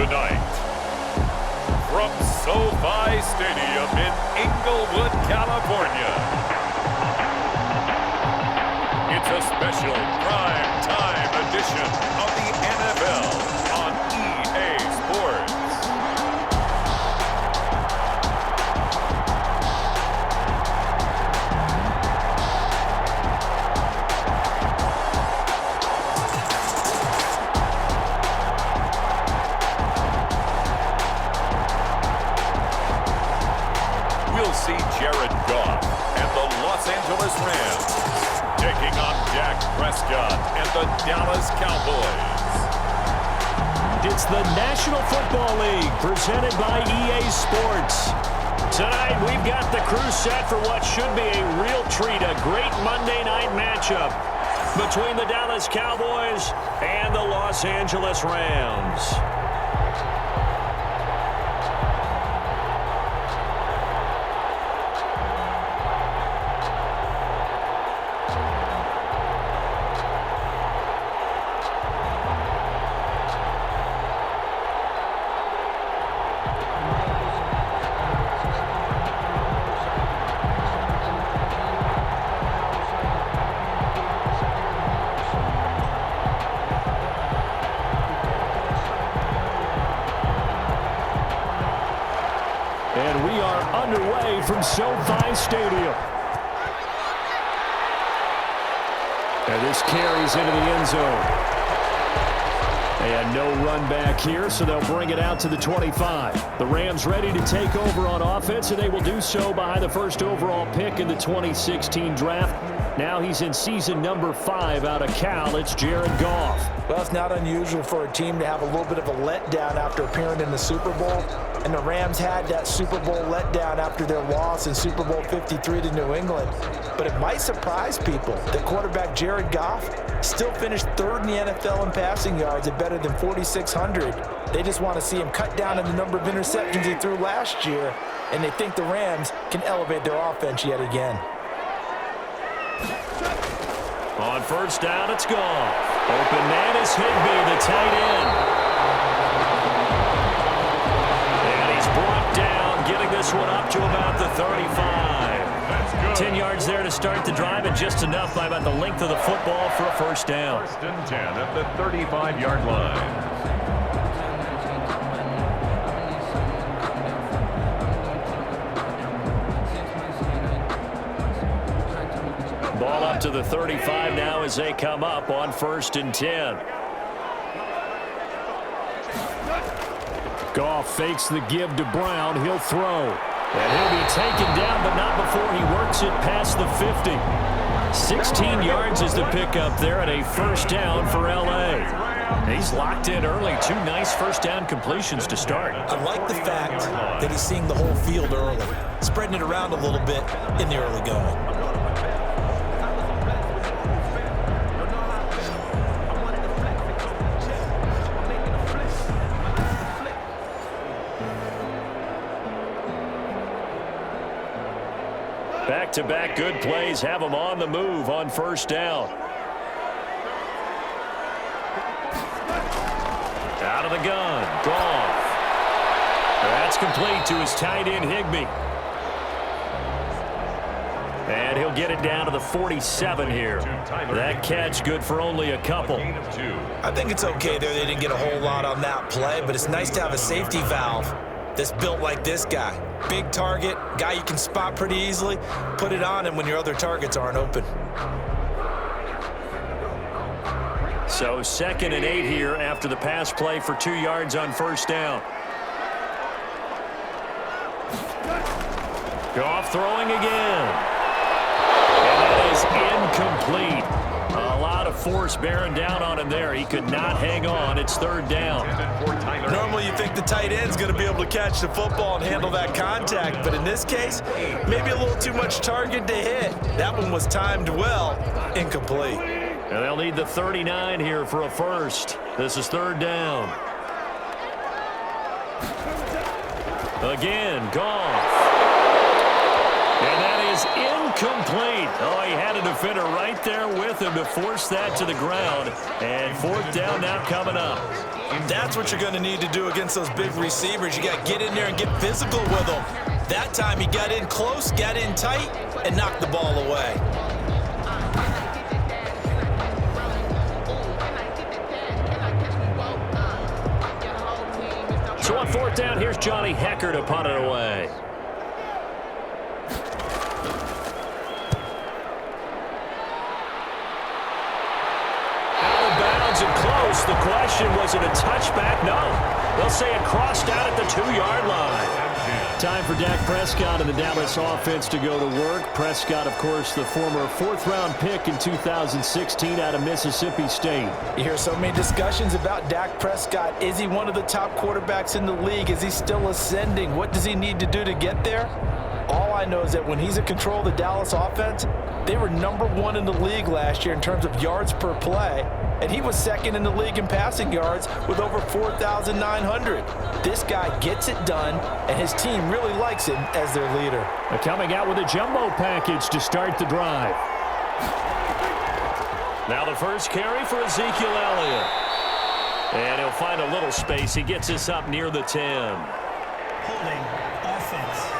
tonight, from SoFi Stadium in Inglewood, California, it's a special prime time edition of the NFL on EA Sports. We'll see Jared Goff and the Los Angeles Rams taking on Prescott and the Dallas Cowboys. It's the National Football League presented by EA Sports. Tonight we've got the crew set for what should be a real treat, a great Monday night matchup between the Dallas Cowboys and the Los Angeles Rams. And we are underway from SoFi Stadium. And this carries into the end zone. And no run back here, so they'll bring it out to the 25. The Rams ready to take over on offense, and they will do so behind the first overall pick in the 2016 draft. Now he's in season number 5 out of Cal. It's Jared Goff. Well, it's not unusual for a team to have a little bit of a letdown after appearing in the Super Bowl. And the Rams had that Super Bowl letdown after their loss in Super Bowl 53 to New England. But it might surprise people that quarterback Jared Goff still finished 3rd in the NFL in passing yards at better than 4,600. They just want to see him cut down on the number of interceptions he threw last year, and they think the Rams can elevate their offense yet again. On first down, it's Goff. Open man is Higbee, the tight end. And he's brought down, getting this one up to about the 35. 10 yards there to start the drive, and just enough by about the length of the football for a first down. 1st and 10 at the 35-yard line. Ball up to the 35 now as they come up on 1st and 10. Goff fakes the give to Brown. He'll throw. And he'll be taken down, but not before he works it past the 50. 16 yards is the pickup there, and a first down for L.A. He's locked in early. 2 nice first down completions to start. I like the fact that he's seeing the whole field early, spreading it around a little bit in the early going. Back-to-back good plays have him on the move on first down. Out of the gun, Goff. That's complete to his tight end, Higbee. And he'll get it down to the 47 here. That catch good for only a couple. I think it's okay there. They didn't get a whole lot on that play, but it's nice to have a safety valve that's built like this guy. Big target, guy you can spot pretty easily. Put it on him when your other targets aren't open. So 2nd and 8 here after the pass play for 2 yards on first down. Goff throwing again. And that is incomplete. A lot of force bearing down on him there. He could not hang on. It's 3rd down. Normally you think the tight end's going to be able to catch the football and handle that contact, but in this case, maybe a little too much target to hit. That one was timed well. Incomplete. And they'll need the 39 here for a first. This is 3rd down. Again, Goff. And that is Incomplete. Oh, he had a defender right there with him to force that to the ground. And fourth down now coming up. That's what you're going to need to do against those big receivers. You got to get in there and get physical with them. That time he got in close, got in tight, and knocked the ball away. So on fourth down, here's Johnny Hecker to punt it away. And close. The question, was it a touchback? No. They'll say it crossed out at the 2-yard line. Time for Dak Prescott and the Dallas offense to go to work. Prescott, of course, the former 4th-round pick in 2016 out of Mississippi State. You hear so many discussions about Dak Prescott. Is he one of the top quarterbacks in the league? Is he still ascending? What does he need to do to get there? All I know is that when he's in control of the Dallas offense, they were #1 in the league last year in terms of yards per play, and he was second in the league in passing yards with over 4,900. This guy gets it done, and his team really likes him as their leader. They're coming out with a jumbo package to start the drive. Now the first carry for Ezekiel Elliott. And he'll find a little space. He gets us up near the 10. Holding offense.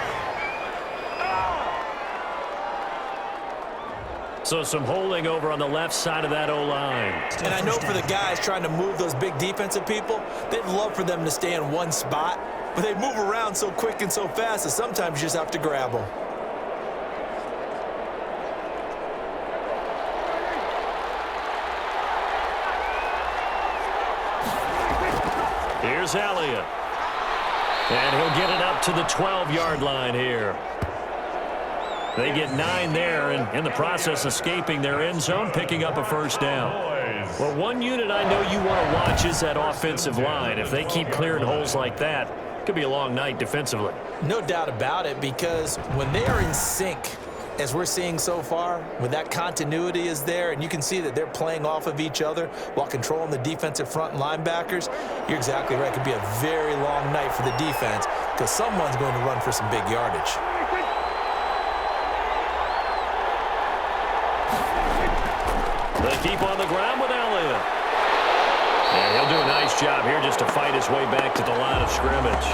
So some holding over on the left side of that O-line. And I know for the guys trying to move those big defensive people, they'd love for them to stay in one spot, but they move around so quick and so fast that sometimes you just have to grab them. Here's Elliott. And he'll get it up to the 12-yard line here. They get 9 there, and in the process escaping their end zone, picking up a first down. Well, one unit I know you want to watch is that offensive line. If they keep clearing holes like that, it could be a long night defensively. No doubt about it, because when they are in sync, as we're seeing so far, when that continuity is there, and you can see that they're playing off of each other while controlling the defensive front linebackers, you're exactly right. It could be a very long night for the defense because someone's going to run for some big yardage. They keep on the ground with Elliott. And he'll do a nice job here just to fight his way back to the line of scrimmage.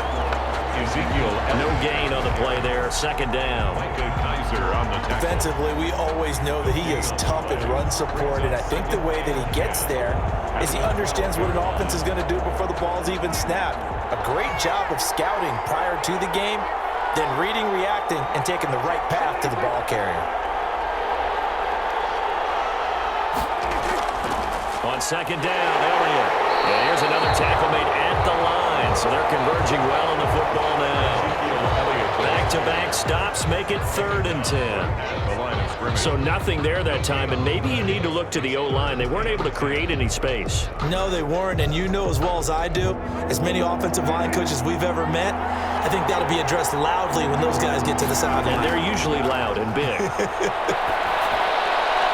Ezekiel. No gain on the play there. Second down. Defensively, we always know that he is tough in run support, and I think the way that he gets there is he understands what an offense is going to do before the ball's even snapped. A great job of scouting prior to the game, then reading, reacting, and taking the right path to the ball carrier. On second down, Elliott. And here's another tackle made at the line. So they're converging well on the football now. Back-to-back stops make it 3rd and 10. So nothing there that time, and maybe you need to look to the O-line. They weren't able to create any space. No, they weren't, and you know as well as I do, as many offensive line coaches we've ever met, I think that'll be addressed loudly when those guys get to the sideline. And they're usually loud and big.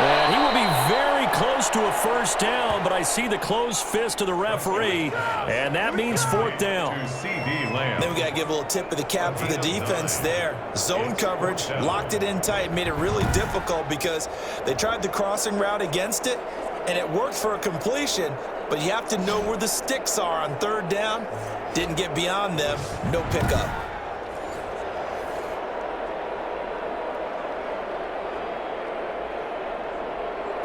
And he will be very close to a first down, but I see the closed fist of the referee, and that means 4th down. Then we got to give a little tip of the cap for the defense there. Zone coverage, locked it in tight, made it really difficult because they tried the crossing route against it, and it worked for a completion, but you have to know where the sticks are on 3rd down. Didn't get beyond them, no pickup.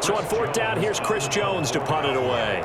So on 4th down, here's Chris Jones to punt it away.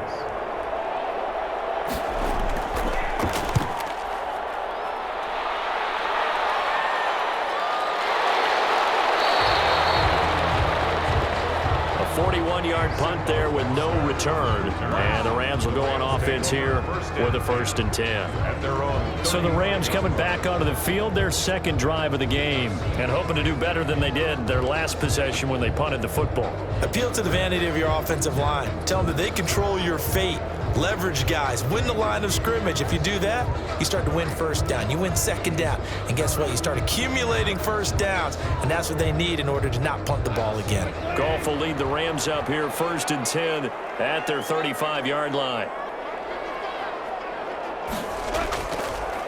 A 41-yard punt there with no return. And the Rams will go on offense here with a 1st and 10. So the Rams coming back onto the field, their second drive of the game, and hoping to do better than they did their last possession when they punted the football. Appeal to the vanity of your offensive line. Tell them that they control your fate. Leverage guys. Win the line of scrimmage. If you do that, you start to win 1st down. You win 2nd down. And guess what? You start accumulating 1st downs. And that's what they need in order to not punt the ball again. Goff will lead the Rams up here 1st and 10 at their 35-yard line.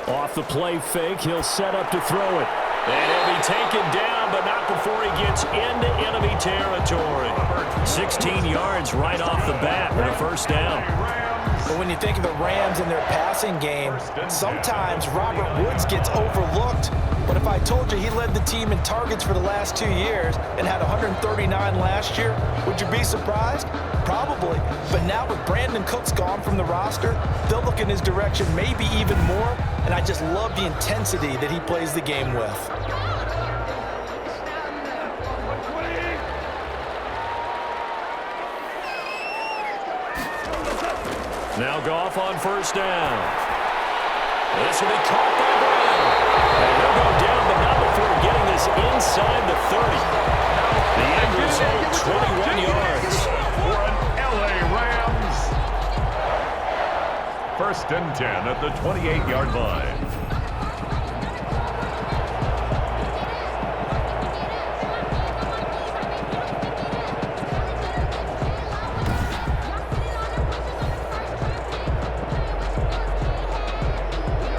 Off the play fake, he'll set up to throw it. And he'll be taken down, but not before he gets into enemy territory. 16 yards right off the bat for a first down. But when you think of the Rams and their passing game, sometimes Robert Woods gets overlooked. But if I told you he led the team in targets for the last 2 years and had 139 last year, would you be surprised? Probably. But now with Brandon Cooks gone from the roster, they'll look in his direction maybe even more. And I just love the intensity that he plays the game with. Now Goff on first down. This will be caught by Brown. And he'll go down, but not before getting this inside the 30. The end result, 21 yards. For an LA Rams. First and 10 at the 28-yard line.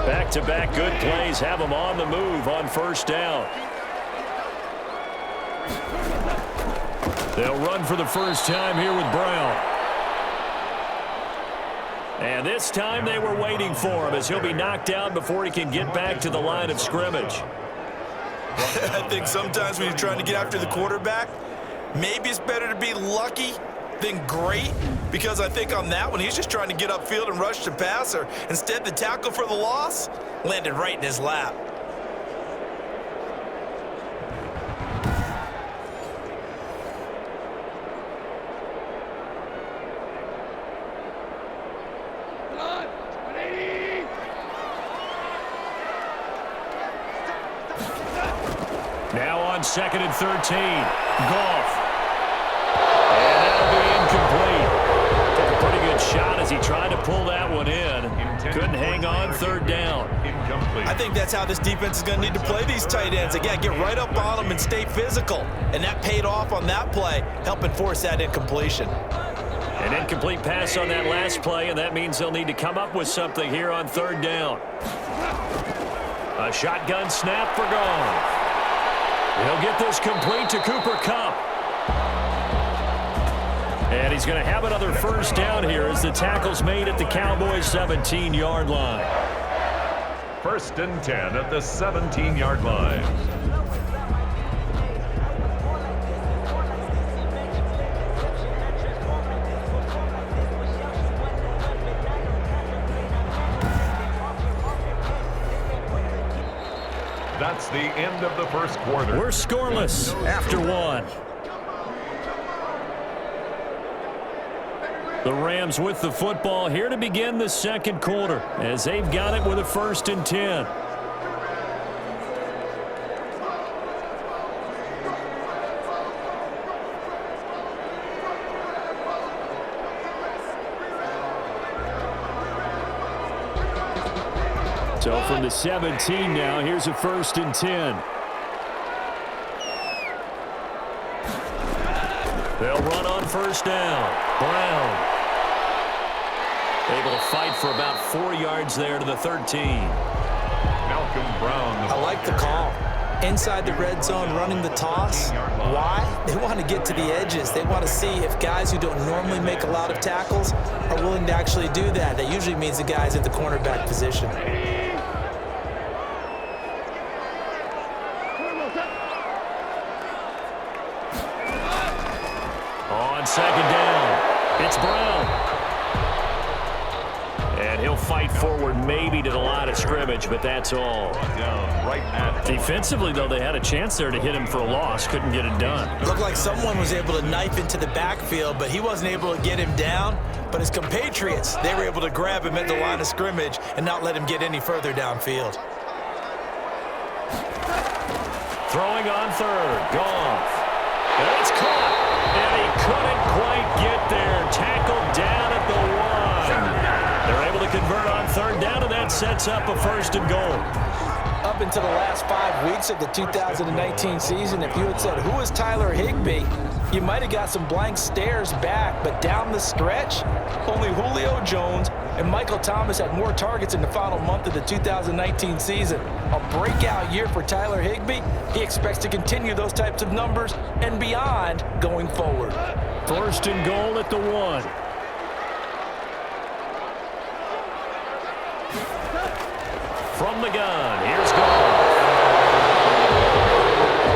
Back-to-back good plays have them on the move on first down. They'll run for the first time here with Brown. And this time they were waiting for him as he'll be knocked down before he can get back to the line of scrimmage. I think sometimes when you're trying to get after the quarterback, maybe it's better to be lucky than great, because I think on that one, he's just trying to get upfield and rush the passer. Instead, the tackle for the loss landed right in his lap. Now on second and 13, Goff. And that'll be incomplete. Took a pretty good shot as he tried to pull that one in. Couldn't hang on third down. I think that's how this defense is going to need to play these tight ends. Again, get right up on them and stay physical. And that paid off on that play, helping force that incompletion. An incomplete pass on that last play, and that means they'll need to come up with something here on third down. A shotgun snap for Goff. He'll get this complete to Cooper Kupp. And he's going to have another first down here as the tackle's made at the Cowboys' 17-yard line. First and 10 at the 17-yard line. That's the end of the first quarter. We're scoreless after one. The Rams with the football here to begin the second quarter as they've got it with a first and 10. So from the 17 now, here's a first and 10. They'll run on first down. Brown able to fight for about 4 yards there to the 13. Malcolm Brown. I like the call. Inside the red zone, running the toss. Why? They want to get to the edges. They want to see if guys who don't normally make a lot of tackles are willing to actually do that. That usually means the guys at the cornerback position. On second down, it's Brown. And he'll fight forward maybe to the line of scrimmage, but that's all. Down right at Defensively, though, they had a chance there to hit him for a loss. Couldn't get it done. Looked like someone was able to knife into the backfield, but he wasn't able to get him down. But his compatriots, they were able to grab him at the line of scrimmage and not let him get any further downfield. Throwing on third, Goff. And it's caught. And he couldn't quite get there. Tackled down at the 1. They're able to convert on third down, and that sets up a first and goal. Up until the last 5 weeks of the 2019 season, if you had said, who is Tyler Higbee, you might have got some blank stares back. But down the stretch, only Julio Jones and Michael Thomas had more targets in the final month of the 2019 season. A breakout year for Tyler Higbee. He expects to continue those types of numbers and beyond going forward. First and goal at the 1. From the gun, here's goal.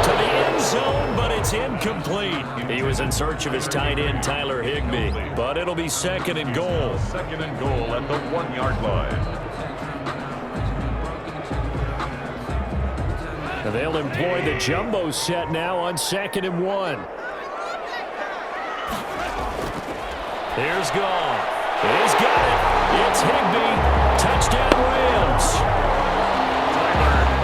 To the end zone, but it's incomplete. He was in search of his tight end, Tyler Higbee, but it'll be second and goal. Second and goal at the 1-yard line. And they'll employ the jumbo set now on 2nd and 1. Here's Goff. He's got it. It's Higbee. Touchdown Rams.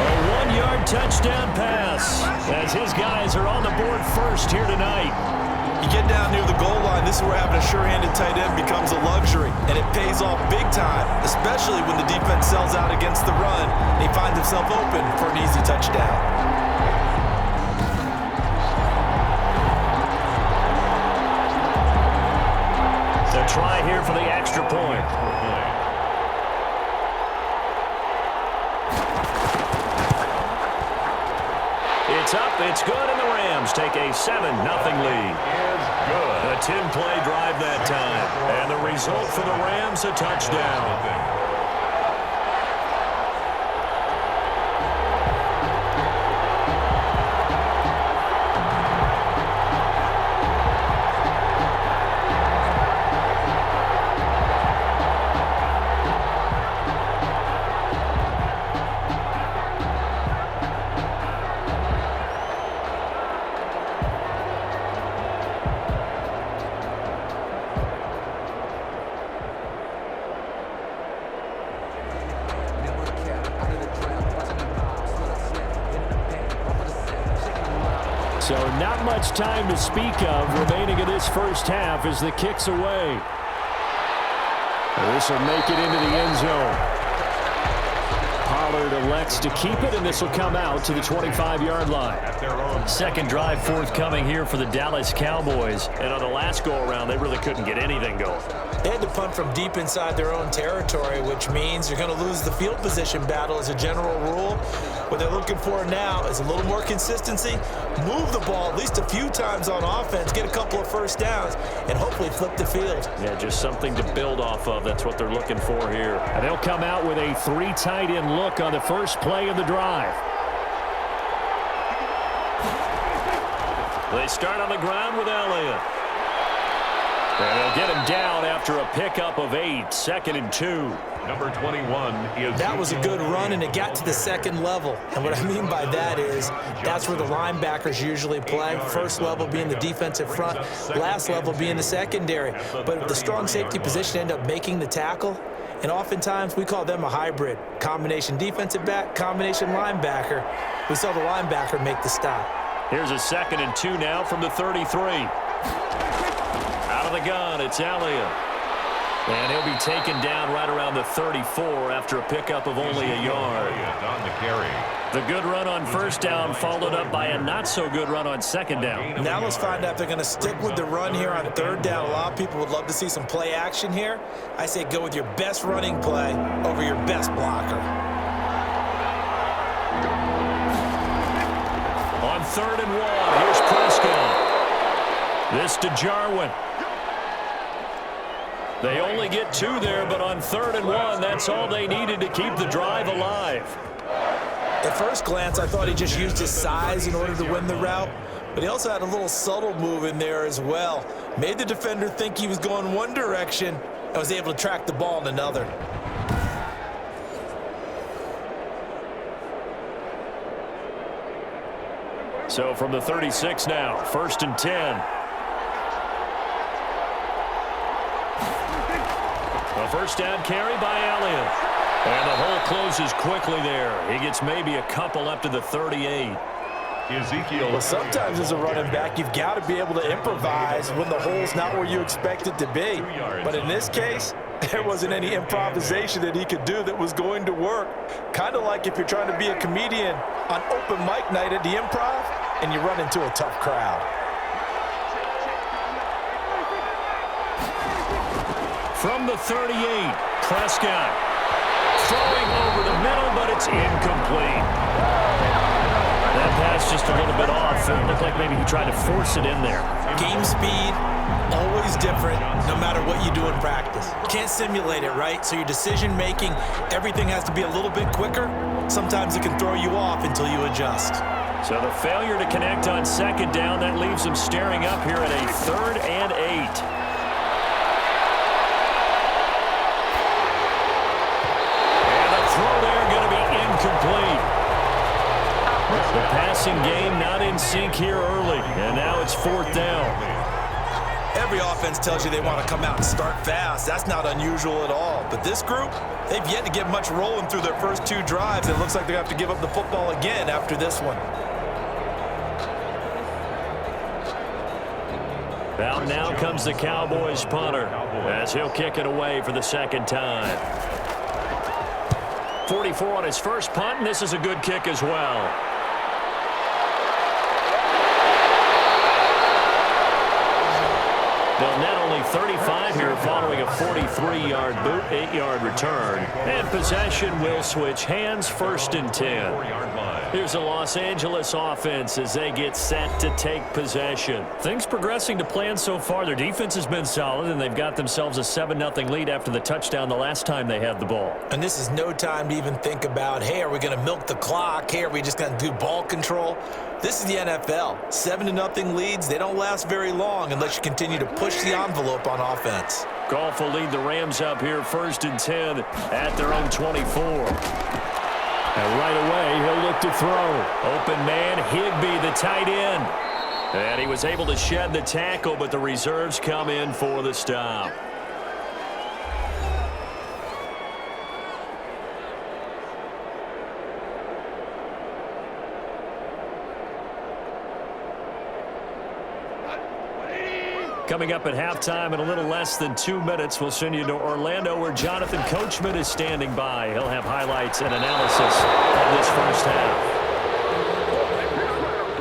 A 1-yard touchdown pass as his guys are on the board first here tonight. You get down near the goal line, this is where having a sure-handed tight end becomes a luxury, and it pays off big time, especially when the defense sells out against the run, and he finds himself open for an easy touchdown. So try here for the extra point. It's up, it's good, and the Rams take a 7-0 lead. Good. A 10-play drive that time. And the result for the Rams, a touchdown. So not much time to speak of remaining in this first half as the kick's away. This will make it into the end zone. Pollard elects to keep it, and this will come out to the 25-yard line. Second drive forthcoming here for the Dallas Cowboys. And on the last go-around, they really couldn't get anything going. They had to punt from deep inside their own territory, which means you're going to lose the field position battle as a general rule. What they're looking for now is a little more consistency, move the ball at least a few times on offense, get a couple of first downs, and hopefully flip the field. Yeah, just something to build off of. That's what they're looking for here. And they'll come out with a 3 tight end look on the first play of the drive. They start on the ground with Elliott. And they'll get him down after a pickup of 8, 2nd and 2. Number 21 is... That was a good run, and it got to the second level. And what I mean by that is that's where the linebackers usually play. First level being the defensive front, last level being the secondary. But the strong safety position ended up making the tackle. And oftentimes we call them a hybrid. Combination defensive back, combination linebacker. We saw the linebacker make the stop. Here's a 2nd and 2 now from the 33. Out of the gun, it's Elliott. And he'll be taken down right around the 34 after a pickup of only a yard. On the carry. The good run on first down followed up by a not-so-good run on second down. Now let's find out if they're going to stick with the run here on third down. A lot of people would love to see some play action here. I say go with your best running play over your best blocker. On 3rd and 1, here's Prescott. This to Jarwin. They only get 2 there, but on 3rd and 1, that's all they needed to keep the drive alive. At first glance, I thought he just used his size in order to win the route, but he also had a little subtle move in there as well. Made the defender think he was going one direction and was able to track the ball in another. So from the 36 now, 1st and 10. A first down carry by Elliott. And the hole closes quickly there. He gets maybe a couple up to the 38. Ezekiel. Well, sometimes as a running back, you've got to be able to improvise when the hole's not where you expect it to be. But in this case, there wasn't any improvisation that he could do that was going to work. Kind of like if you're trying to be a comedian on open mic night at the Improv and you run into a tough crowd. From the 38, Prescott. Throwing over the middle, but it's incomplete. That pass just a little bit off. It looked like maybe he tried to force it in there. Game speed, always different, no matter what you do in practice. Can't simulate it, right? So your decision-making, everything has to be a little bit quicker. Sometimes it can throw you off until you adjust. So the failure to connect on second down, that leaves them staring up here at a 3rd and 8. Throw there going to be incomplete. The passing game not in sync here early, and now it's 4th down. Every offense tells you they want to come out and start fast. That's not unusual at all. But this group, they've yet to get much rolling through their first 2 drives. It looks like they have to give up the football again after this one. Out now comes the Cowboys punter as he'll kick it away for the 2nd time. 44 on his first punt, and this is a good kick as well. They'll net only 35 here following a 43-yard boot, 8-yard return. And possession will switch hands, 1st and 10. Here's the Los Angeles offense as they get set to take possession. Things progressing to plan so far. Their defense has been solid, and they've got themselves a 7-0 lead after the touchdown the last time they had the ball. And this is no time to even think about, hey, are we going to milk the clock? Hey, are we just going to do ball control? This is the NFL. 7-0 leads, they don't last very long unless you continue to push the envelope on offense. Goff will lead the Rams up here 1st and 10 at their own 24. And right away, he'll look to throw. Open man, Higbee, the tight end. And he was able to shed the tackle, but the reserves come in for the stop. Coming up at halftime in a little less than 2 minutes, we'll send you to Orlando where Jonathan Coachman is standing by. He'll have highlights and analysis of this first half.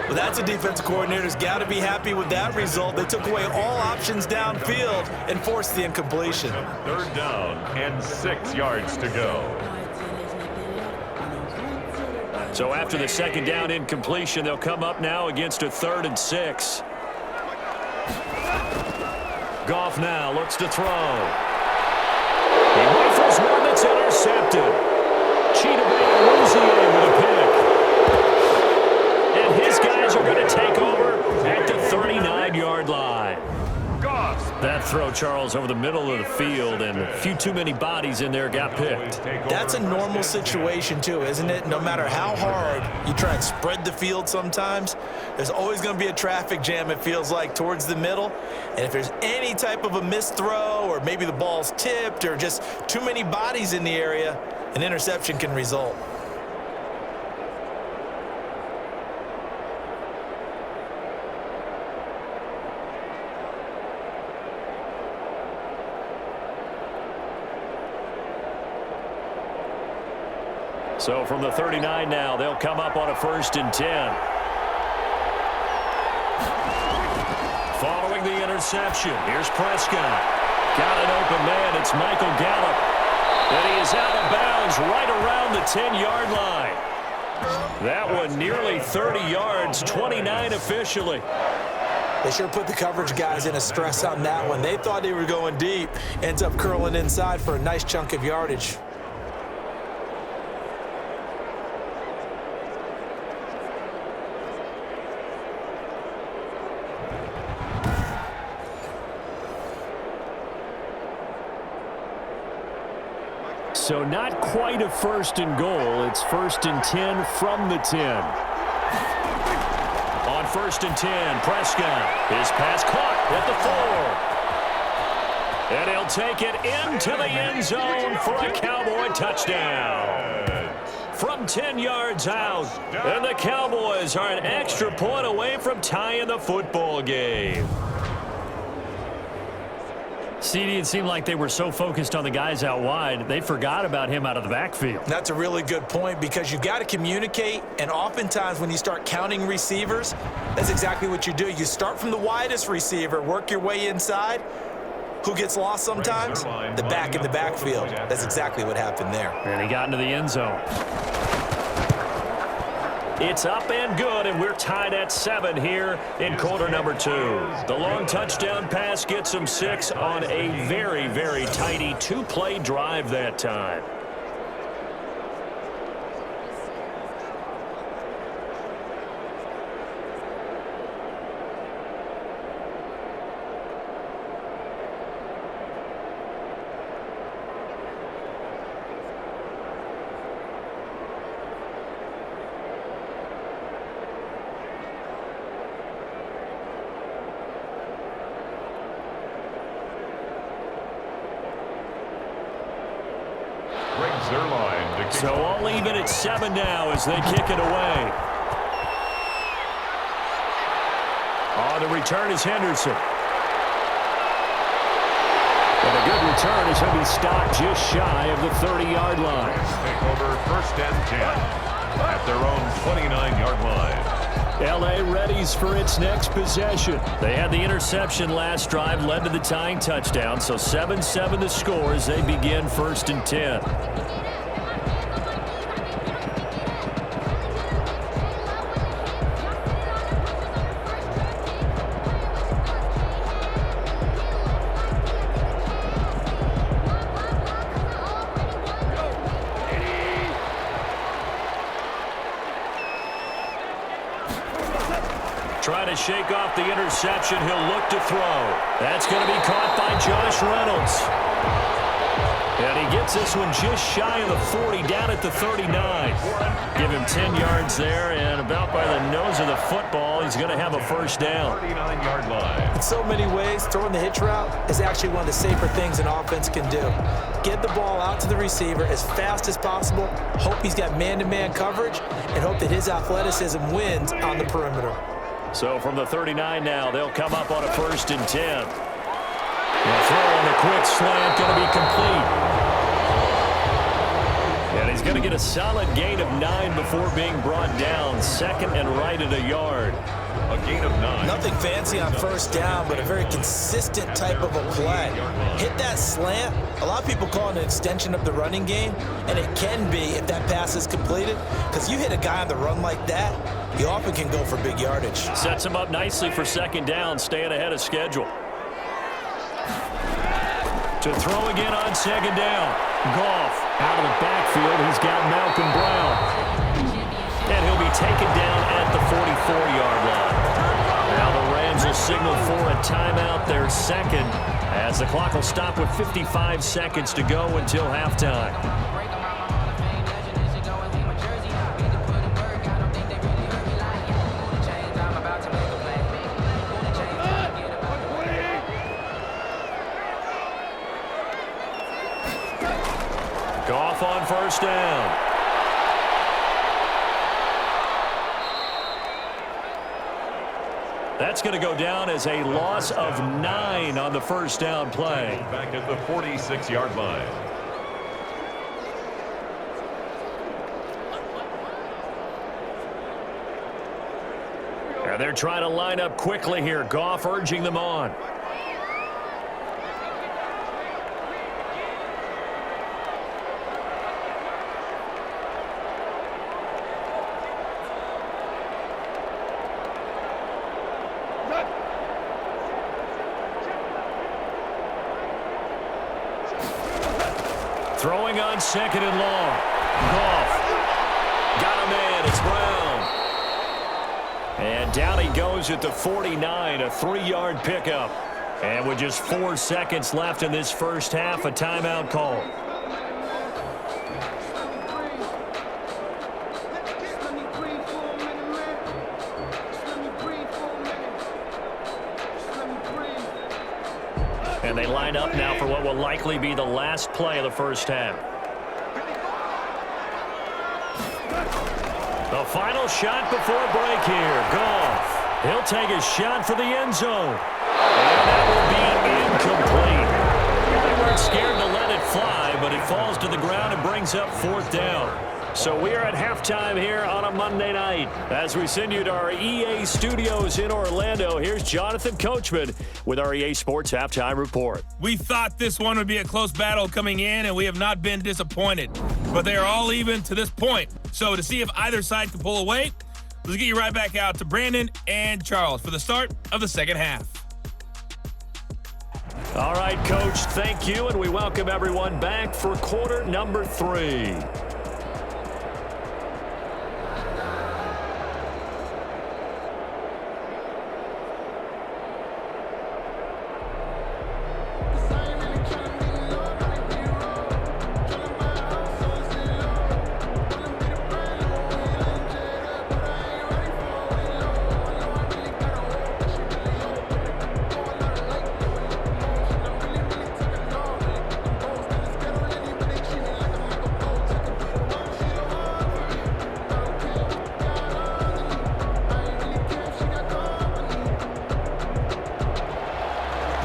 Well, that's a defensive coordinator's got to be happy with that result. They took away all options downfield and forced the incompletion. 3rd down and 6 yards to go. So after the 2nd down incompletion, they'll come up now against a 3rd and 6. Goff now looks to throw. He rifles one that's intercepted. Cheetah with a pick. And his guys are going to take over at the 39-yard line. That throw, Charles, over the middle of the field, and a few too many bodies in there got picked. That's a normal situation, too, isn't it? No matter how hard you try and spread the field sometimes, there's always going to be a traffic jam, it feels like, towards the middle. And if there's any type of a missed throw or maybe the ball's tipped or just too many bodies in the area, an interception can result. So from the 39 now, they'll come up on a 1st and 10. Following the interception, here's Prescott. Got an open man. It's Michael Gallup. And he is out of bounds right around the 10-yard line. That one nearly 30 yards, 29 officially. They sure put the coverage guys in a stress on that one. They thought they were going deep. Ends up curling inside for a nice chunk of yardage. So not quite a 1st and goal. It's 1st and 10 from the 10. On 1st and 10, Prescott. His pass caught at the 4. And he'll take it into the end zone for a Cowboy touchdown. From 10 yards out, and the Cowboys are an extra point away from tying the football game. CeeDee, it seemed like they were so focused on the guys out wide, they forgot about him out of the backfield. That's a really good point because you've got to communicate, and oftentimes when you start counting receivers, that's exactly what you do. You start from the widest receiver, work your way inside, Who gets lost sometimes? The back in the backfield. That's exactly what happened there. And he got into the end zone. It's up and good, and we're tied at 7 here in quarter number 2. The long touchdown pass gets them 6 on a very, very tidy 2-play drive that time. So all even at 7 now as they kick it away. On the return is Henderson. And a good return as he'll be stopped just shy of the 30-yard line. Take over 1st and 10 at their own 29-yard line. L.A. readies for its next possession. They had the interception last drive, led to the tying touchdown, so 7-7 the score as they begin 1st and 10. Trying to shake off the interception. He'll look to throw. That's going to be caught by Josh Reynolds. And he gets this one just shy of the 40, down at the 39. Give him 10 yards there, and about by the nose of the football, he's going to have a first down. 39-yard line. In so many ways, throwing the hitch route is actually one of the safer things an offense can do. Get the ball out to the receiver as fast as possible, hope he's got man-to-man coverage, and hope that his athleticism wins on the perimeter. So from the 39 now, they'll come up on a 1st and 10. The throw on the quick slant going to be complete. And he's going to get a solid gain of 9 before being brought down. 2nd and right at a yard. A gain of 9. Nothing fancy on 1st down, but a very consistent type of a play. Hit that slant. A lot of people call it an extension of the running game, and it can be if that pass is completed, because you hit a guy on the run like that, you often can go for big yardage. Sets him up nicely for 2nd down, staying ahead of schedule. To throw again on 2nd down. Goff out of the backfield. He's got Malcolm Brown. And he'll be taken down at the 44-yard line. Now the Rams will signal for a timeout, their 2nd, as the clock will stop with 55 seconds to go until halftime. Goff on 1st down. That's going to go down as a loss of 9 on the 1st down play. Back at the 46-yard line. And they're trying to line up quickly here. Goff urging them on. Throwing on 2nd and long. Goff. Got him in. It's Brown. And down he goes at the 49, a 3-yard pickup. And with just 4 seconds left in this 1st half, a timeout call. And they line up now for what will likely be the last play of the 1st half. The final shot before break here. Goff. He'll take a shot for the end zone. And that will be incomplete. They weren't scared to let it fly, but it falls to the ground and brings up 4th down. So we are at halftime here on a Monday night. As we send you to our EA studios in Orlando, here's Jonathan Coachman with our EA Sports Halftime Report. We thought this one would be a close battle coming in, and we have not been disappointed. But they are all even to this point. So to see if either side can pull away, let's get you right back out to Brandon and Charles for the start of the second half. All right, Coach, thank you, and we welcome everyone back for quarter number 3.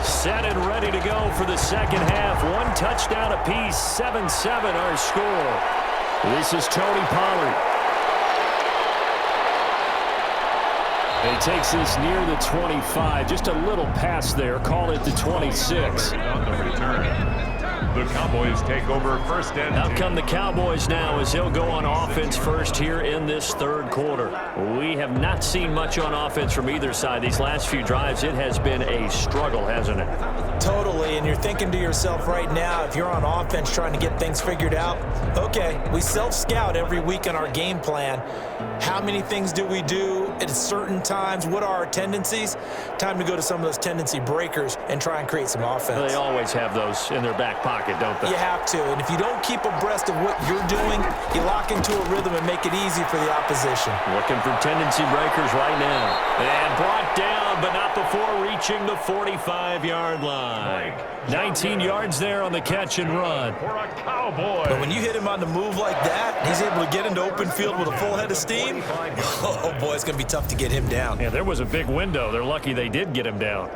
Set and ready to go for the second half. 1 touchdown apiece, 7-7 our score. This is Tony Pollard. He takes this near the 25. Just a little pass there. Call it the 26. On the return. The Cowboys take over first and 10. Out come the Cowboys now as they'll go on offense first here in this third quarter. We have not seen much on offense from either side. These last few drives, it has been a struggle, hasn't it? Totally, and you're thinking to yourself right now, if you're on offense trying to get things figured out, okay, we self-scout every week on our game plan. How many things do we do at certain times? What are our tendencies? Time to go to some of those tendency breakers and try and create some offense. They always have those in their back pocket, don't they? You have to, and if you don't keep abreast of what you're doing, you lock into a rhythm and make it easy for the opposition. Looking for tendency breakers right now. And brought down, but not before reaching the 45-yard line. 19 yards there on the catch and run. For a Cowboy. But when you hit him on the move like that, he's able to get into open field with a full head of steam. Oh, boy, it's going to be tough to get him down. Yeah, there was a big window. They're lucky they did get him down.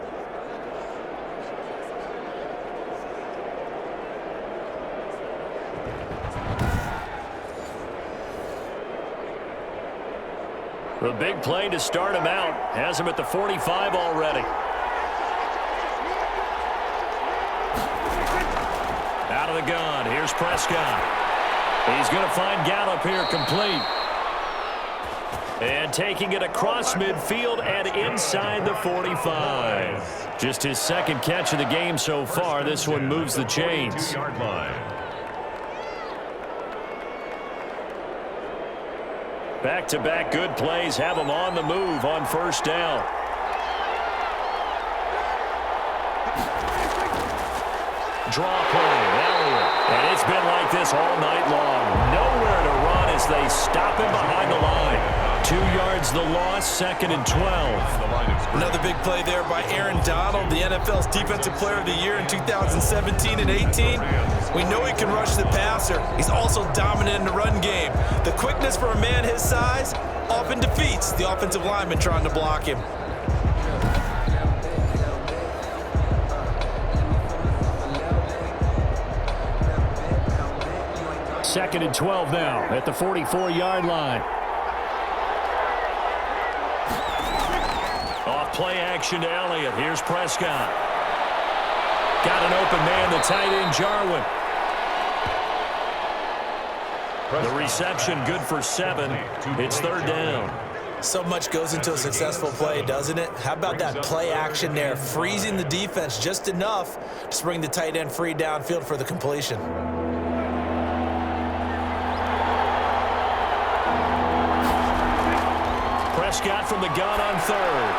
The big play to start him out. Has him at the 45 already. Out of the gun. Here's Prescott. He's going to find Gallup here complete. And taking it across midfield and inside the 45. Just his second catch of the game so far. This one moves the chains. Back-to-back good plays have him on the move on first down. Draw play, Elliott. And it's been like this all night long. Nowhere to run as they stop him behind the line. 2 yards the loss, 2nd and 12. Another big play there by Aaron Donald, the NFL's Defensive Player of the Year in 2017 and 18. We know he can rush the passer. He's also dominant in the run game. The quickness for a man his size often defeats the offensive lineman trying to block him. Second and 12 now at the 44-yard line. Off play action to Elliott. Here's Prescott. Got an open man, the tight end, Jarwin. The reception good for 7. It's third down. So much goes into a successful play, doesn't it? How about that play action there, freezing the defense just enough to bring the tight end free downfield for the completion. Prescott from the gun on third.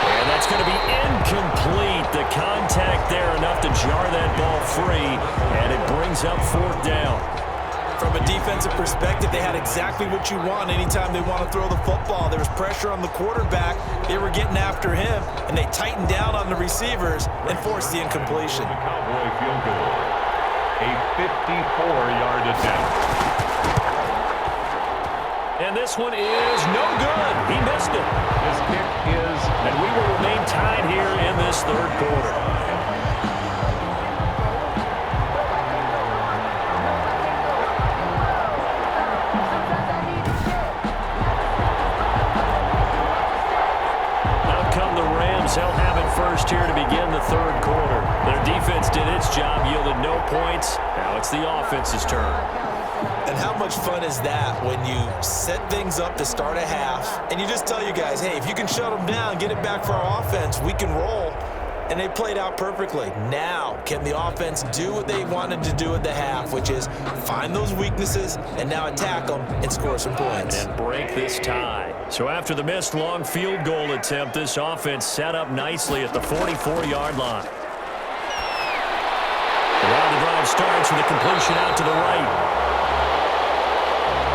And that's going to be incomplete. The contact there enough to jar that ball free, and it brings up fourth down. From a defensive perspective, they had exactly what you want anytime they want to throw the football. There was pressure on the quarterback. They were getting after him, and they tightened down on the receivers and forced the incompletion. The Cowboy field goal. A 54-yard attempt. And this one is no good. He missed it. This kick is... And we will remain tied here in this third quarter. points. Now it's the offense's turn. And how much fun is that when you set things up to start a half and you just tell your guys, hey, if you can shut them down, get it back for our offense, we can roll. And they played out perfectly. Now, can the offense do what they wanted to do at the half, which is find those weaknesses and now attack them and score some points. And break this tie. So after the missed long field goal attempt, this offense set up nicely at the 44-yard line. Now the drive starts with a completion out to the right.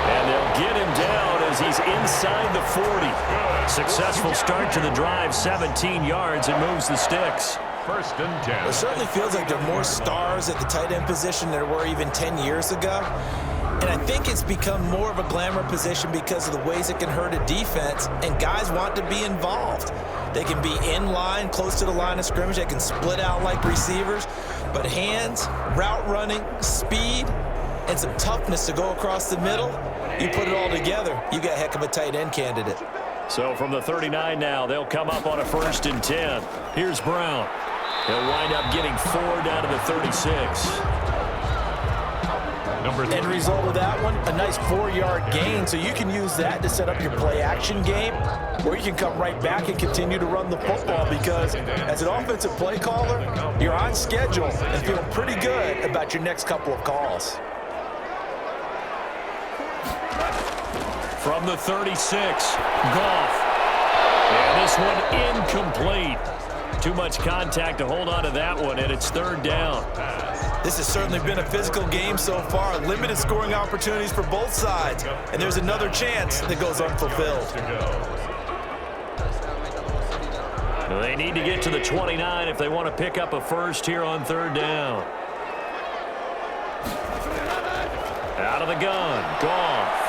And they'll get him down as he's inside the 40. Successful start to the drive, 17 yards, and moves the sticks. First and 10. It certainly feels like there are more stars at the tight end position than there were even 10 years ago. And I think it's become more of a glamour position because of the ways it can hurt a defense, and guys want to be involved. They can be in line, close to the line of scrimmage. They can split out like receivers. But hands, route running, speed, and some toughness to go across the middle, you put it all together, you got a heck of a tight end candidate. So from the 39 now, they'll come up on a 1st and 10. Here's Brown. He'll wind up getting 4 down to the 36. End result of that one, a nice 4-yard gain, so you can use that to set up your play-action game, or you can come right back and continue to run the football because as an offensive play caller, you're on schedule and feeling pretty good about your next couple of calls. From the 36, Goff. And this one incomplete. Too much contact to hold on to that one, and it's 3rd down. This has certainly been a physical game so far. Limited scoring opportunities for both sides. And there's another chance that goes unfulfilled. They need to get to the 29 if they want to pick up a first here on 3rd down. Out of the gun, Goff.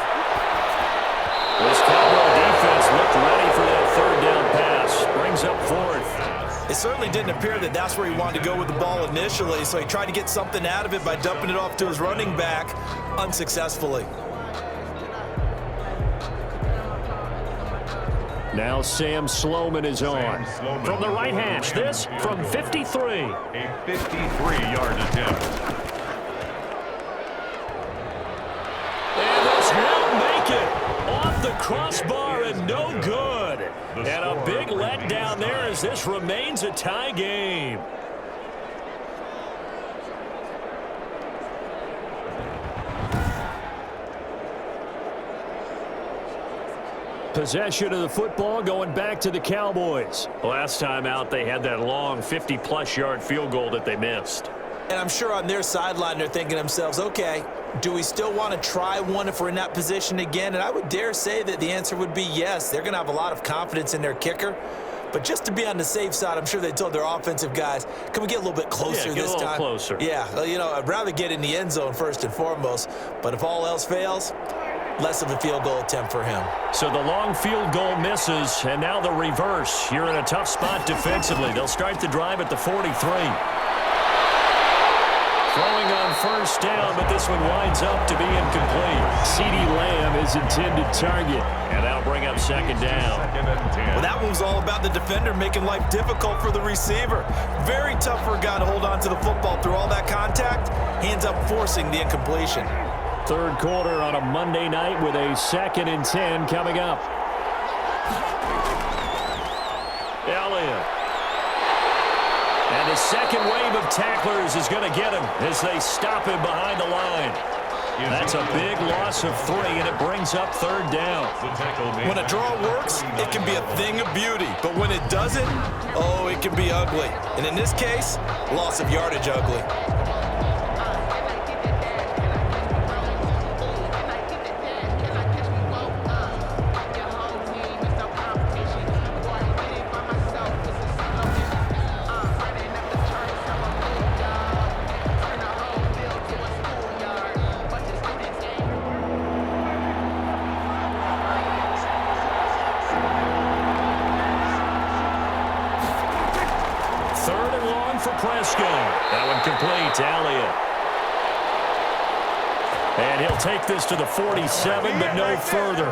This Cowboy defense looked ready for that 3rd down pass. Brings up 4th. It certainly didn't appear that that's where he wanted to go with the ball initially, so he tried to get something out of it by dumping it off to his running back unsuccessfully. Now Sam Sloman is on. From the right hash, this from 53. A 53-yard attempt. And this won't make it. Off the crossbar and no good. And a big letdown there as this remains a tie game. Possession of the football going back to the Cowboys. Last time out, they had that long 50-plus yard field goal that they missed. And I'm sure on their sideline they're thinking to themselves, okay, do we still want to try one if we're in that position again? And I would dare say that the answer would be yes. They're going to have a lot of confidence in their kicker. But just to be on the safe side, I'm sure they told their offensive guys, can we get a little bit closer this time? Yeah, get a little closer. Yeah, you know, I'd rather get in the end zone first and foremost. But if all else fails, less of a field goal attempt for him. So the long field goal misses, and now the reverse. You're in a tough spot defensively. They'll start the drive at the 43. Throwing on 1st down, but this one winds up to be incomplete. CeeDee Lamb is intended target, and that'll bring up 2nd down. Well, that one was all about the defender making life difficult for the receiver. Very tough for a guy to hold on to the football through all that contact. He ends up forcing the incompletion. 3rd quarter on a Monday night with a 2nd and 10 coming up. Elliott. And his second wave of tacklers is going to get him as they stop him behind the line. That's a big loss of 3, and it brings up 3rd down. When a draw works, it can be a thing of beauty. But when it doesn't, oh, it can be ugly. And in this case, loss of yardage ugly. For Prescott. That one complete to Elliott. And he'll take this to the 47, but no further,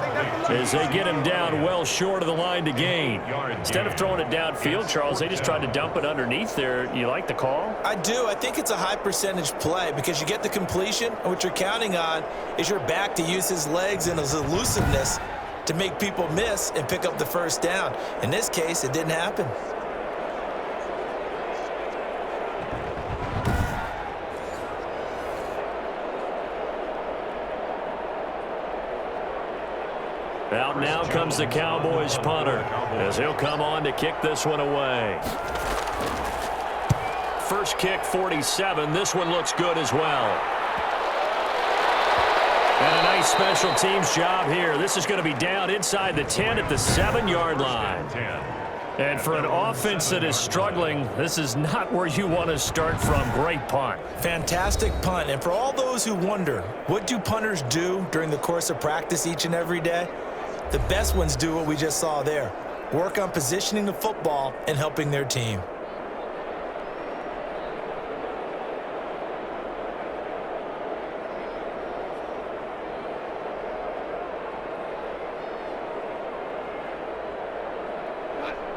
as they get him down well short of the line to gain. Instead of throwing it downfield, Charles, they just tried to dump it underneath there. You like the call? I do. I think it's a high percentage play because you get the completion, and what you're counting on is your back to use his legs and his elusiveness to make people miss and pick up the first down. In this case, it didn't happen. Out now comes the Cowboys punter, as he'll come on to kick this one away. First kick, 47. This one looks good as well. And a nice special teams job here. This is going to be down inside the 10 at the 7-yard line. And for an offense that is struggling, this is not where you want to start from. Great punt. Fantastic punt. And for all those who wonder, what do punters do during the course of practice each and every day? The best ones do what we just saw there. Work on positioning the football and helping their team.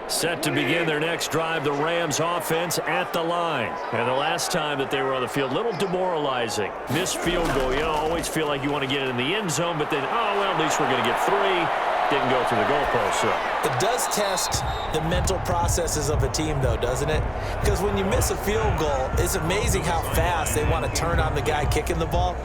Set to begin their next drive, the Rams offense at the line. And the last time that they were on the field, a little demoralizing. Missed field goal. You always feel like you want to get it in the end zone, but then, oh, well, at least we're going to get 3. Didn't go through the goalpost. So. It does test the mental processes of a team, though, doesn't it? Because when you miss a field goal, it's amazing how fast they want to turn on the guy kicking the ball.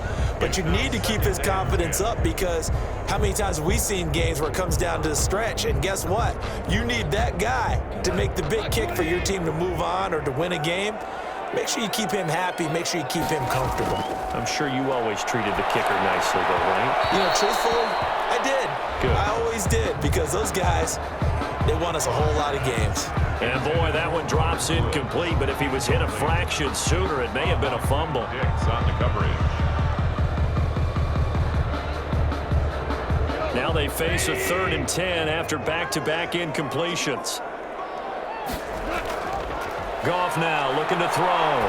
But you need to keep his confidence up, because how many times have we seen games where it comes down to the stretch, and guess what? You need that guy to make the big kick for your team to move on or to win a game. Make sure you keep him happy. Make sure you keep him comfortable. I'm sure you always treated the kicker nicely, though, right? You know, truthfully, I did. Good. I always did, because those guys, they won us a whole lot of games. And, boy, that one drops incomplete, but if he was hit a fraction sooner, it may have been a fumble. On the coverage. Now they face a 3rd and 10 after back-to-back incompletions. Goff now looking to throw.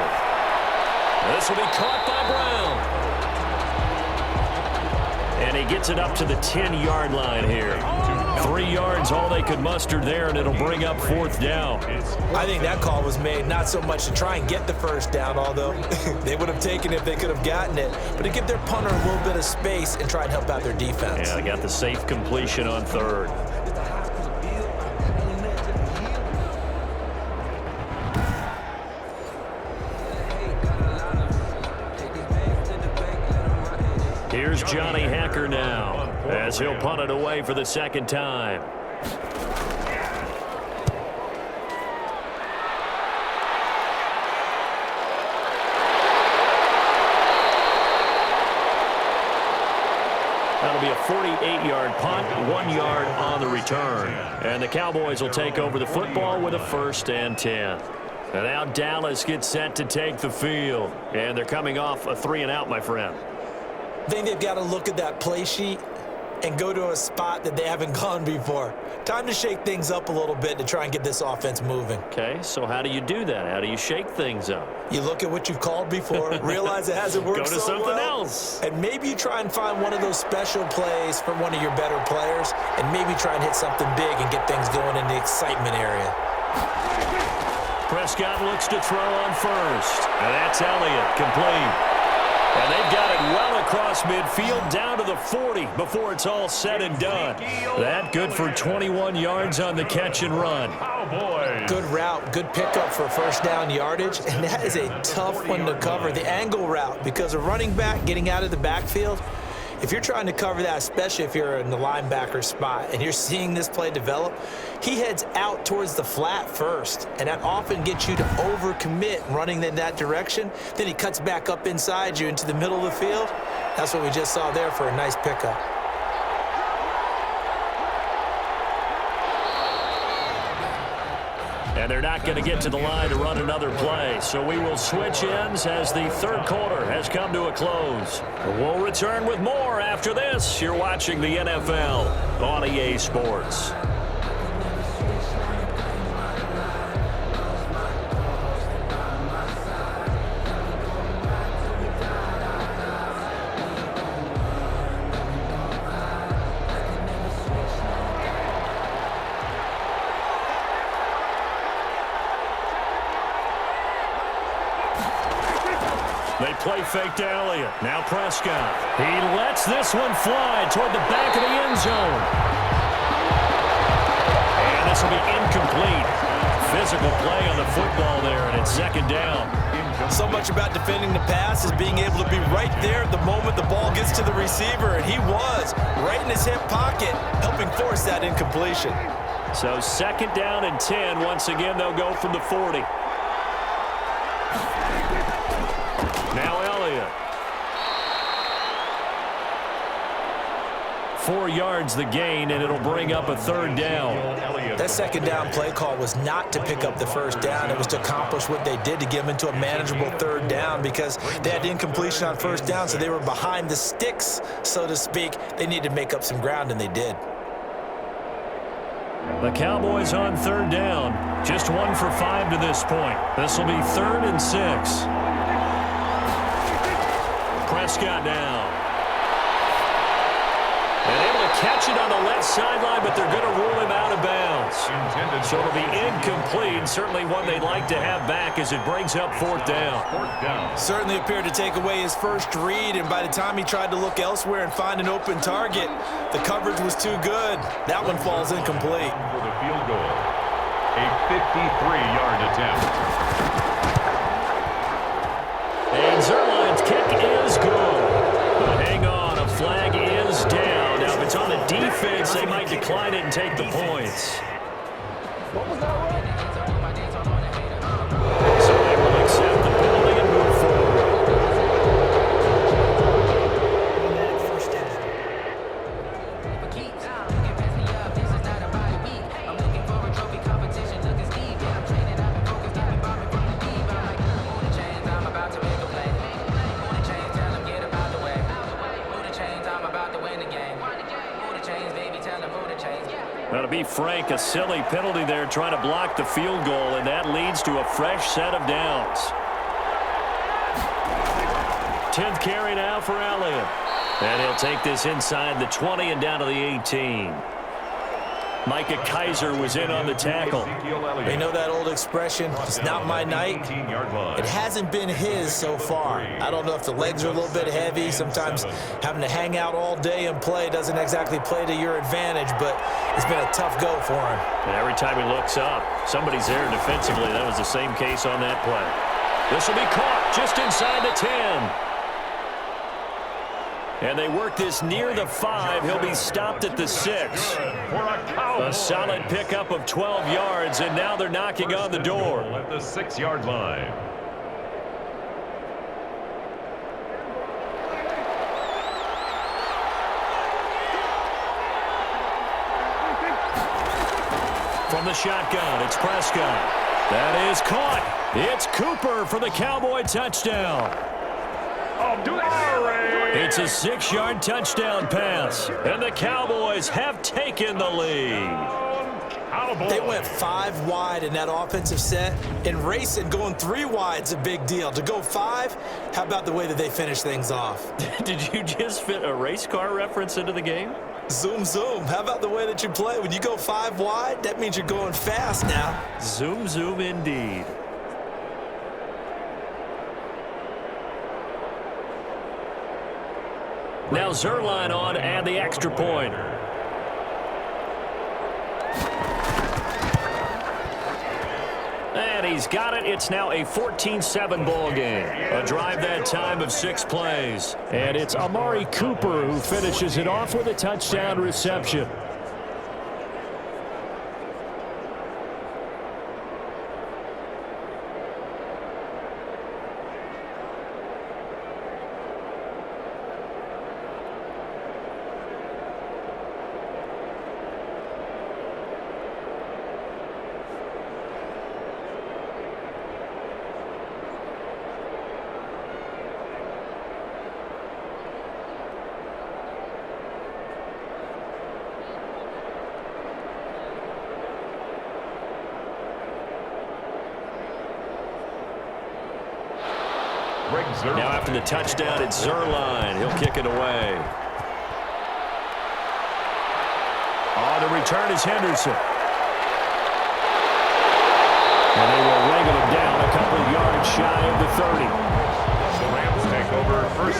This will be caught by Brown. And he gets it up to the 10-yard line here. 3 yards, all they could muster there, and it'll bring up 4th down. I think that call was made not so much to try and get the first down, although they would have taken it if they could have gotten it, but to give their punter a little bit of space and try and help out their defense. Yeah, they got the safe completion on 3rd. Here's Johnny Hacker now, as he'll punt it away for the 2nd time. That'll be a 48-yard punt, 1 yard on the return. And the Cowboys will take over the football with a 1st and 10. And now Dallas gets set to take the field. And they're coming off a 3-and-out, my friend. I think they've got to look at that play sheet and go to a spot that they haven't gone before. Time to shake things up a little bit to try and get this offense moving. Okay, so how do you do that? How do you shake things up? You look at what you've called before, realize it hasn't worked so well. Go to something else. And maybe you try and find one of those special plays from one of your better players, and maybe try and hit something big and get things going in the excitement area. Prescott looks to throw on 1st, and that's Elliott, complete. And they've got it well across midfield down to the 40 before it's all said and done. That good for 21 yards on the catch and run. Good route, good pickup for 1st down yardage, and that is a tough one to cover, the angle route, because a running back getting out of the backfield, if you're trying to cover that, especially if you're in the linebacker spot and you're seeing this play develop, he heads out towards the flat first, and that often gets you to overcommit running in that direction. Then he cuts back up inside you into the middle of the field. That's what we just saw there for a nice pickup. And they're not going to get to the line to run another play. So we will switch ends as the 3rd quarter has come to a close. We'll return with more after this. You're watching the NFL on EA Sports. They play fake to Elliott. Now Prescott. He lets this one fly toward the back of the end zone. And this will be incomplete. Physical play on the football there, and it's second down. So much about defending the pass is being able to be right there at the moment the ball gets to the receiver, and he was right in his hip pocket, helping force that incompletion. So second down and 10. Once again, they'll go from the 40. Now Elliott. 4 yards the gain, and it'll bring up a third down. That second down play call was not to pick up the first down. It was to accomplish what they did, to get them into a manageable third down, because they had incompletion on first down, so they were behind the sticks, so to speak. They needed to make up some ground, and they did. The Cowboys on third down. Just 1 for 5 to this point. This will be 3rd and 6. Prescott now. And able to catch it on the left sideline, but they're going to rule him out of bounds. So it'll be incomplete. Certainly one they'd like to have back as it brings up 4th down. Certainly appeared to take away his first read, and by the time he tried to look elsewhere and find an open target, the coverage was too good. That one falls incomplete. For the field goal, a 53-yard attempt. And Zerline's kick is good. But hang on, a flag is down. Now, if it's on the defense, they might decline it and take the points. So they will accept the penalty and move forward. First down. Now, to be frank, a silly penalty there trying to block the field goal, and that leads to a fresh set of downs. 10th carry now for Elliott. And he'll take this inside the 20 and down to the 18. Micah Kaiser was in on the tackle. You know that old expression, it's not my night? It hasn't been his so far. I don't know if the legs are a little bit heavy. Sometimes having to hang out all day and play doesn't exactly play to your advantage, but it's been a tough go for him. And every time he looks up, somebody's there defensively. That was the same case on that play. This will be caught just inside the 10. And they work this near the 5. He'll be stopped at the 6. A solid pickup of 12 yards, and now they're knocking on the door. At the 6-yard line. From the shotgun, it's Prescott. That is caught. It's Cooper for the Cowboy touchdown. It's a 6-yard touchdown pass, and the Cowboys have taken the lead. They went 5 wide in that offensive set, and racing going 3 wide is a big deal. To go 5, how about the way that they finish things off? Did you just fit a race car reference into the game? Zoom, zoom. How about the way that you play? When you go 5 wide, that means you're going fast now. Zoom, zoom indeed. Now Zerline on and the extra point. And he's got it. It's now a 14-7 ball game. A drive that time of 6 plays. And it's Amari Cooper who finishes it off with a touchdown reception. Now after the touchdown, it's Zerline. He'll kick it away. On the return is Henderson. And they will wrangle him down a couple of yards shy of the 30.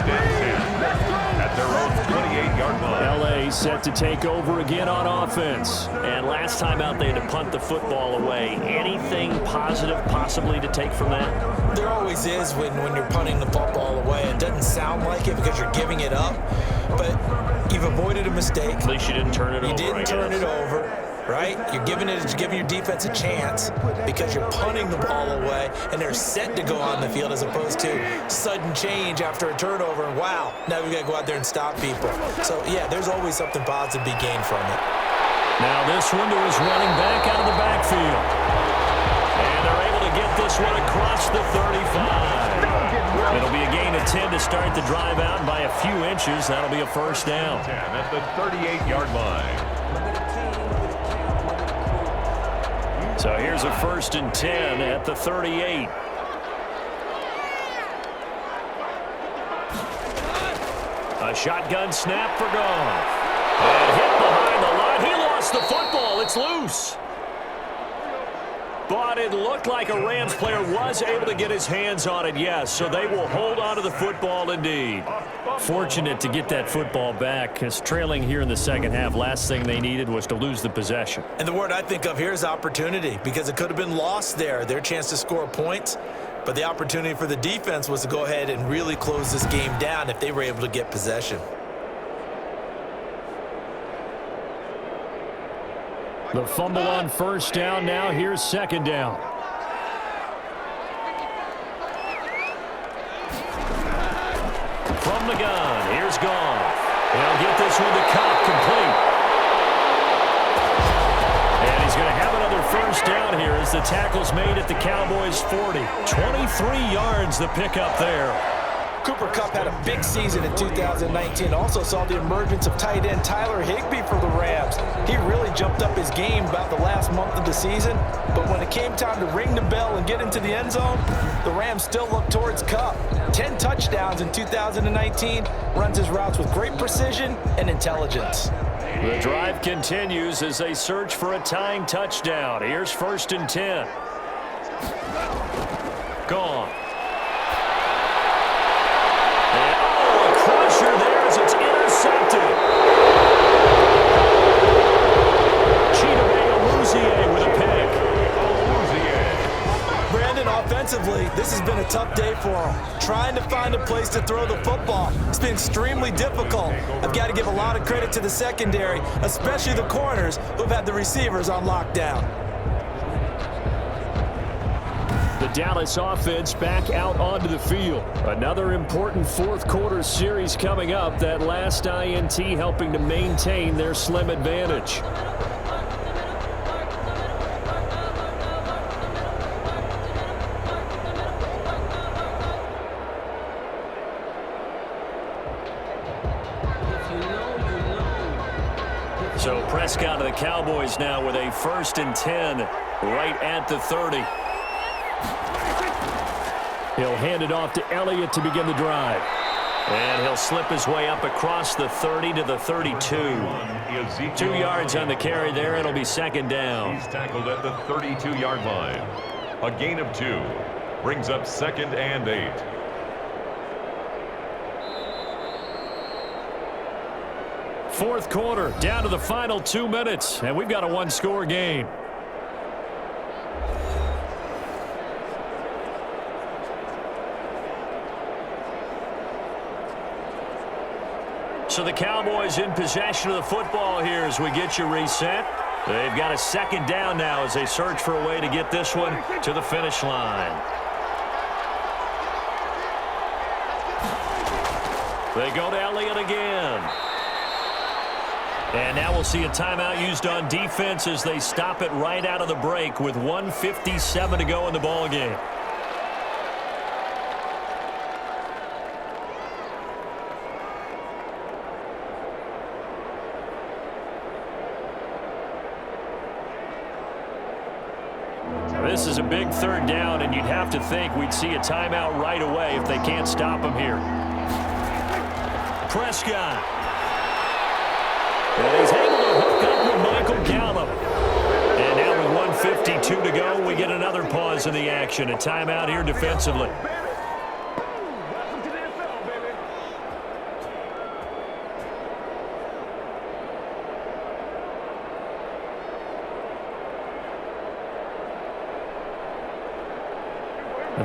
and 10 at their own 28-yard line. LA set to take over again on offense. And last time out, they had to punt the football away. Anything positive possibly to take from that? There always is when you're punting the football away. It doesn't sound like it because you're giving it up, but you've avoided a mistake. At least you didn't turn it over. You didn't turn it over, right? You're giving your defense a chance because you're punting the ball away, and they're set to go on the field as opposed to sudden change after a turnover. And wow, now we got to go out there and stop people. So, yeah, there's always something positive to be gained from it. Now this one to his running back out of the backfield. And they're able to get this one across the 35. It'll be a gain of 10 to start the drive out, and by a few inches, that'll be a first down. 10 at the 38-yard line. So here's a 1st and 10 at the 38. A shotgun snap for Goff. And hit behind the line. He lost the football. It's loose. But it looked like a Rams player was able to get his hands on it, yes. So they will hold on to the football indeed. Fortunate to get that football back, because trailing here in the second half, last thing they needed was to lose the possession. And the word I think of here is opportunity, because it could have been lost there. Their chance to score points, but the opportunity for the defense was to go ahead and really close this game down if they were able to get possession. The fumble on first down. Now here's second down. From the gun, here's Goff. He'll get this one to Cobb, complete. And he's going to have another first down here as the tackle's made at the Cowboys' 40. 23 yards the pickup there. Cooper Kupp had a big season in 2019. Also saw the emergence of tight end Tyler Higbee for the Rams. He really jumped up his game about the last month of the season. But when it came time to ring the bell and get into the end zone, the Rams still looked towards Kupp. 10 touchdowns in 2019. Runs his routes with great precision and intelligence. The drive continues as they search for a tying touchdown. Here's 1st and 10. Gone. There as it's intercepted. With a pick. Brandon, offensively, this has been a tough day for him. Trying to find a place to throw the football. It's been extremely difficult. I've got to give a lot of credit to the secondary, especially the corners who've had the receivers on lockdown. The Dallas offense back out onto the field. Another important fourth quarter series coming up. That last INT helping to maintain their slim advantage. So Prescott of the Cowboys now with a 1st and 10 right at the 30. He'll hand it off to Elliott to begin the drive. And he'll slip his way up across the 30 to the 32. 2 yards on the carry there. It'll be second down. He's tackled at the 32-yard line. A gain of 2. Brings up 2nd and 8. Fourth quarter, down to the final 2 minutes. And we've got a one-score game. So the Cowboys in possession of the football here as we get you reset. They've got a second down now as they search for a way to get this one to the finish line. They go to Elliott again. And now we'll see a timeout used on defense as they stop it right out of the break with 1:57 to go in the ball game. This is a big third down, and you'd have to think we'd see a timeout right away if they can't stop him here. Prescott. And he's able to hook up with Michael Gallup. And now with 1:52 to go, we get another pause in the action. A timeout here defensively.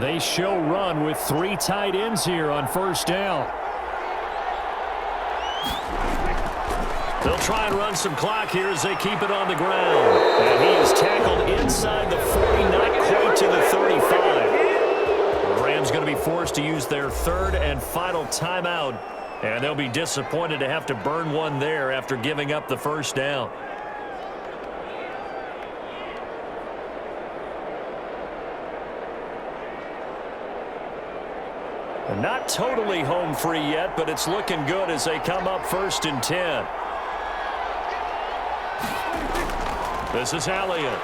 They show run with 3 tight ends here on first down. They'll try and run some clock here as they keep it on the ground. And he is tackled inside the 40, not quite to the 35. The Rams going to be forced to use their 3rd and final timeout. And they'll be disappointed to have to burn one there after giving up the first down. Not totally home free yet, but it's looking good as they come up 1st and 10. This is Elliott.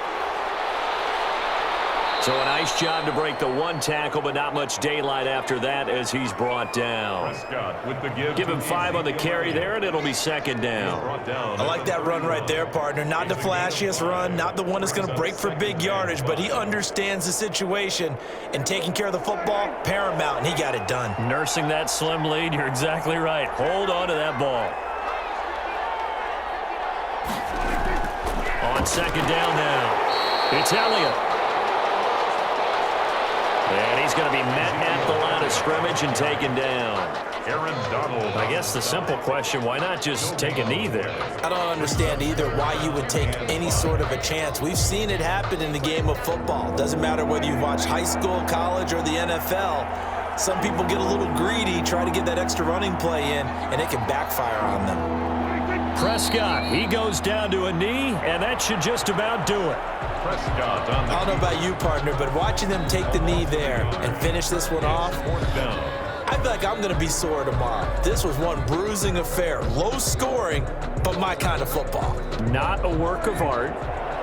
So a nice job to break the 1 tackle, but not much daylight after that as he's brought down. Prescott with the give him 5 on the carry there, and it'll be 2nd down. I like that run right there, partner. Not the flashiest run, not the one that's going to break for big yardage, but he understands the situation, and taking care of the football, paramount, and he got it done. Nursing that slim lead, you're exactly right. Hold on to that ball. On 2nd down now, it's Elliott. And he's going to be met at the line of scrimmage and taken down. Aaron Donald. I guess the simple question, why not just take a knee there? I don't understand either why you would take any sort of a chance. We've seen it happen in the game of football. Doesn't matter whether you watch high school, college, or the NFL. Some people get a little greedy, try to get that extra running play in, and it can backfire on them. Prescott, he goes down to a knee, and that should just about do it. Prescott on the I don't know about you, partner, but watching them take the knee there and finish this one off, 4th down. I feel like I'm going to be sore tomorrow. This was one bruising affair. Low scoring, but my kind of football. Not a work of art,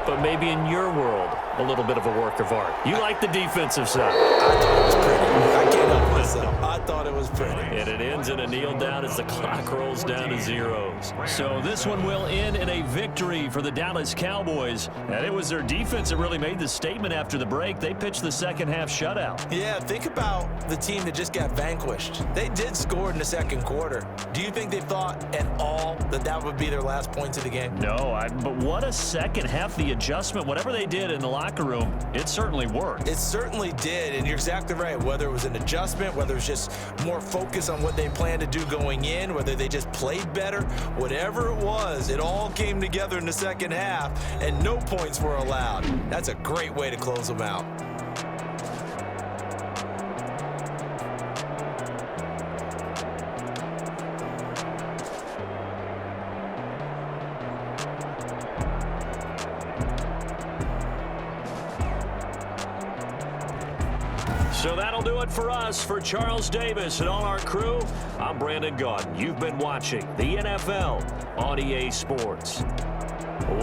but maybe in your world, a little bit of a work of art. You like the defensive side. I thought it was pretty. I can't help myself. I thought it was pretty. And it ends in a kneel down as the clock rolls down to zeros. So this one will end in a victory for the Dallas Cowboys. And it was their defense that really made the statement after the break. They pitched the second half shutout. Yeah, think about the team that just got vanquished. They did score in the 2nd quarter. Do you think they thought at all that that would be their last points of the game? No, but what a second half. The adjustment, whatever they did in the locker room, it certainly worked. It certainly did, and you're exactly right. Whether it was an adjustment, whether it was just more focus on what they planned to do going in, whether they just played better, whatever it was, it all came together in the 2nd half, and no points were allowed. That's a great way to close them out. So that'll do it for us. For Charles Davis and all our crew, I'm Brandon Gaudin. You've been watching the NFL on EA Sports.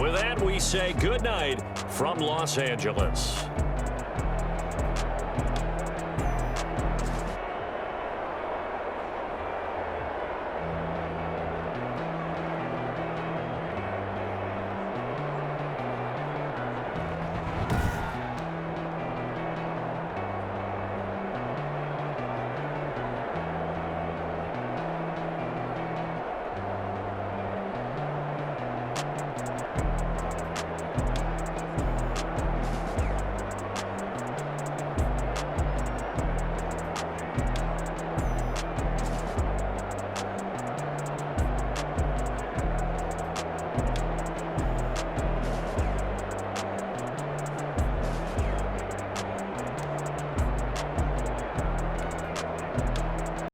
With that, we say good night from Los Angeles.